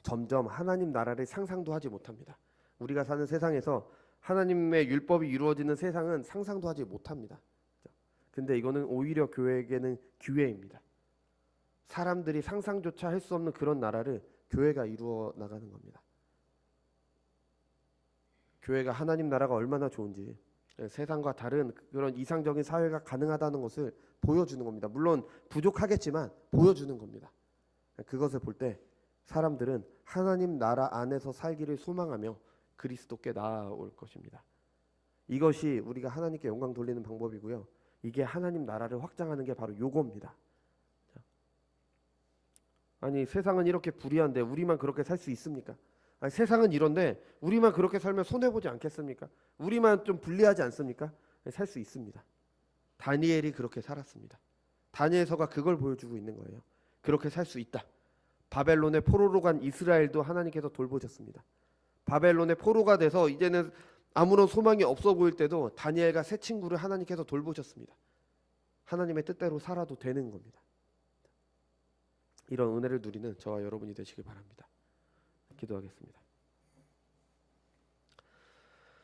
점점 하나님 나라를 상상도 하지 못합니다. 우리가 사는 세상에서 하나님의 율법이 이루어지는 세상은 상상도 하지 못합니다. 근데 이거는 오히려 교회에게는 기회입니다. 사람들이 상상조차 할 수 없는 그런 나라를 교회가 이루어 나가는 겁니다. 교회가 하나님 나라가 얼마나 좋은지, 세상과 다른 그런 이상적인 사회가 가능하다는 것을 보여주는 겁니다. 물론 부족하겠지만 보여주는 겁니다. 그것을 볼 때 사람들은 하나님 나라 안에서 살기를 소망하며 그리스도께 나아올 것입니다. 이것이 우리가 하나님께 영광 돌리는 방법이고요. 이게 하나님 나라를 확장하는 게 바로 요겁니다. 아니, 세상은 이렇게 불의한데 우리만 그렇게 살 수 있습니까? 아니, 세상은 이런데 우리만 그렇게 살면 손해보지 않겠습니까? 우리만 좀 불리하지 않습니까? 살 수 있습니다. 다니엘이 그렇게 살았습니다. 다니엘서가 그걸 보여주고 있는 거예요. 그렇게 살 수 있다. 바벨론의 포로로 간 이스라엘도 하나님께서 돌보셨습니다. 바벨론의 포로가 돼서 이제는 아무런 소망이 없어 보일 때도 다니엘과 세 친구를 하나님께서 돌보셨습니다. 하나님의 뜻대로 살아도 되는 겁니다. 이런 은혜를 누리는 저와 여러분이 되시길 바랍니다. 기도하겠습니다.